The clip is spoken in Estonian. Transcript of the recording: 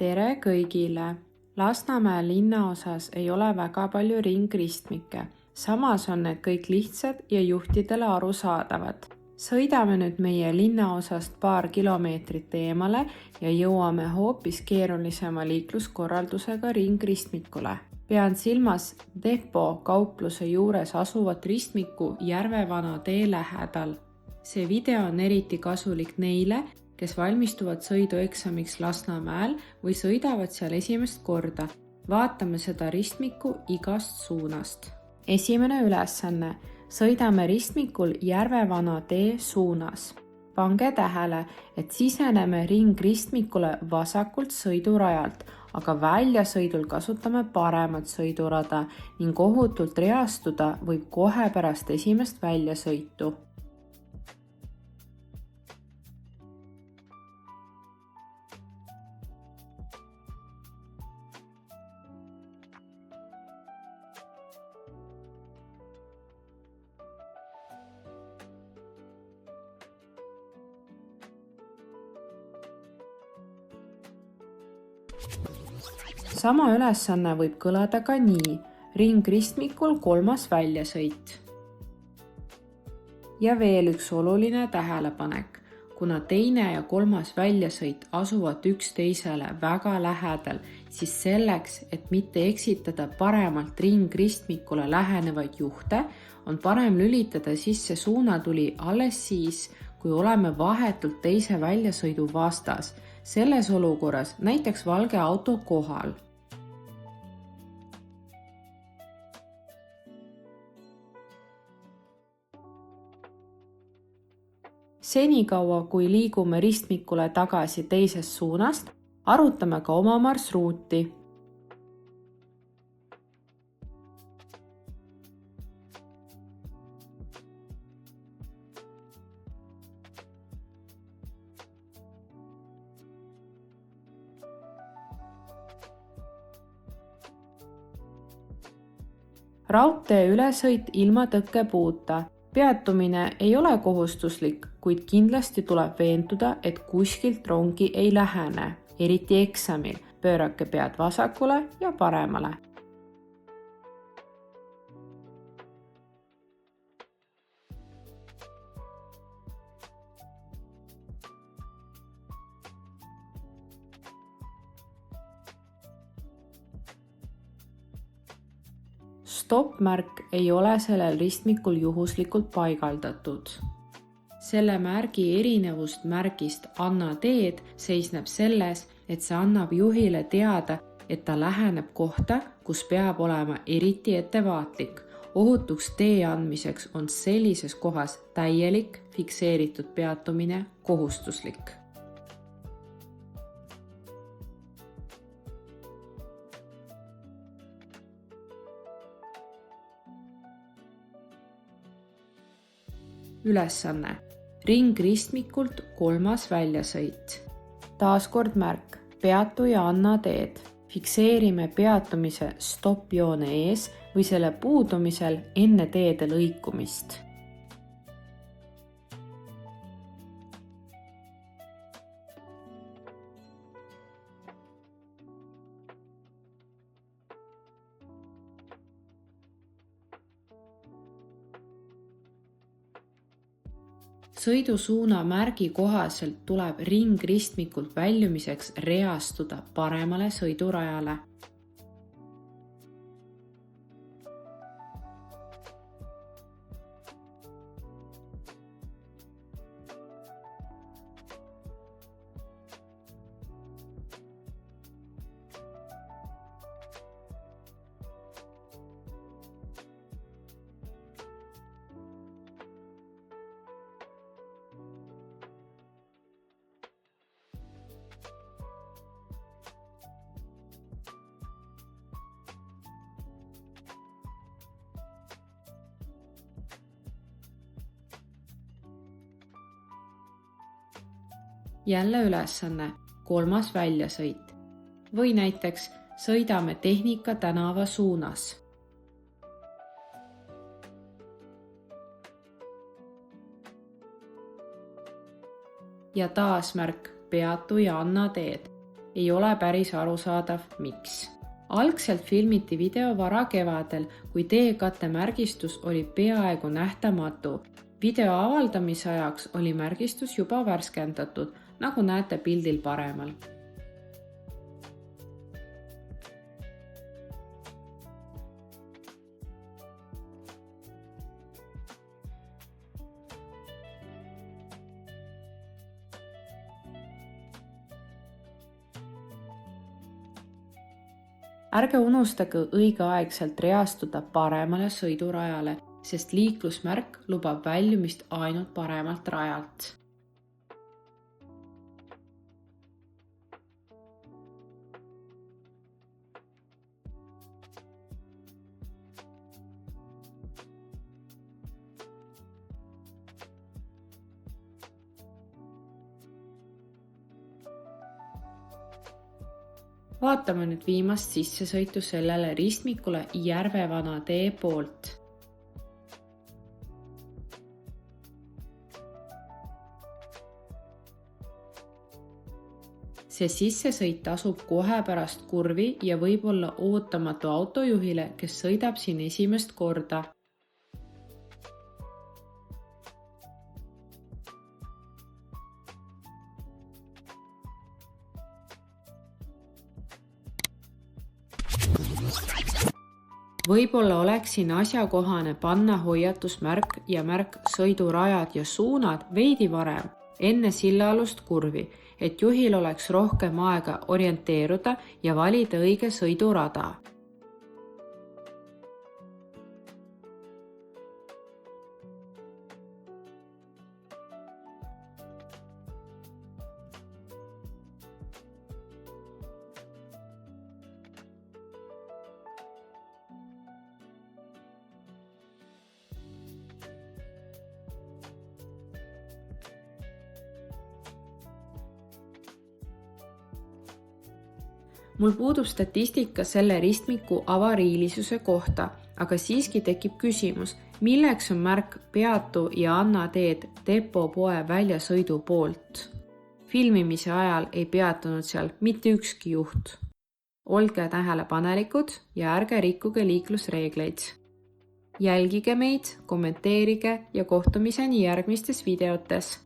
Tere kõigile! Lasnamäe linnaosas ei ole väga palju ringristmikke, samas on need kõik lihtsad ja juhtidele arusaadavad. Sõidame nüüd meie linnaosast paar kilomeetrit eemale ja jõuame hoopis keerulisema liikluskorraldusega ringristmikule. Pean silmas Depo kaupluse juures asuvat ristmiku Järvevana tee lähedal. See video on eriti kasulik neile, kes valmistuvad sõidueksamiks Lasnamäel või sõidavad seal esimest korda. Vaatame seda ristmikku igast suunast. Esimene ülesanne. Sõidame ristmikul Järvevana tee suunas. Pange tähele, et siseneme ringristmikule vasakult sõidurajalt, aga väljasõidul kasutame paremat sõidurada ning ohutult reastuda võib kohe pärast esimest väljasõitu. Sama ülesanne võib kõlada ka nii, ringristmikul 3. väljasõit. Ja veel üks oluline tähelepanek, kuna 2. ja 3. väljasõit asuvad üksteisele väga lähedal, siis selleks, et mitte eksitada paremalt ringristmikule lähenevaid juhte, on parem lülitada sisse suunatuli alles siis, kui oleme vahetult 2. väljasõidu vastas, selles olukorras näiteks valge auto kohal. Senikaua, kui liigume ristmikule tagasi teisest suunast, arutame ka oma marsruuti. Raudtee ülesõit ilma tõkkepuuta. Peatumine ei ole kohustuslik, kuid kindlasti tuleb veenduda, et kuskilt rongi ei lähene, eriti eksamil. Pöörake pead vasakule ja paremale. Stopp-märk ei ole sellel ristmikul juhuslikult paigaldatud. Selle märgi erinevust märgist Anna teed seisneb selles, et see annab juhile teada, et ta läheneb kohta, kus peab olema eriti ettevaatlik. Ohutuks tee andmiseks on sellises kohas täielik fikseeritud peatumine kohustuslik. Ülesanne. Ringristmikult 3. väljasõit. Taaskord märk. Peatu ja anna teed. Fikseerime peatumise stopp-joone ees või selle puudumisel enne teede lõikumist. Sõidusuuna märgi kohaselt tuleb ringristmikult väljumiseks reastuda paremale sõidurajale. Jälle ülesanne, 3. väljasõit. Või näiteks sõidame Tehnika tänava suunas. Ja taas märk peatu ja anna teed. ei ole päris arusaadav, miks. Algselt filmiti video varakevadel, kui teekattemärgistus oli peaaegu nähtamatu. Video avaldamise ajaks oli märgistus juba värskendatud, nagu näete pildil paremal. Ärge unustage õigeaegselt reastuda paremale sõidurajale, sest liiklusmärk lubab väljumist ainult paremalt rajalt. Vaatame nüüd viimast sissesõitu sellele ristmikule Järvevana tee poolt. See sissesõit asub kohe pärast kurvi ja võib olla ootamatu autojuhile, kes sõidab siin esimest korda. Võib-olla oleks siin asjakohane panna hoiatusmärk ja märk sõidurajad ja suunad veidi varem, enne sillaalust kurvi, et juhil oleks rohkem aega orienteeruda ja valida õige sõidurada. Mul puudub statistika selle ristmiku avariilisuse kohta, aga siiski tekib küsimus, milleks on märk peatu ja anna teed depopoe väljasõidu poolt. Filmimise ajal ei peatunud seal mitte ükski juht. Olge tähelepanelikud ja ärge rikkuge liiklusreegleid. Jälgige meid, kommenteerige ja kohtumiseni järgmistes videotes.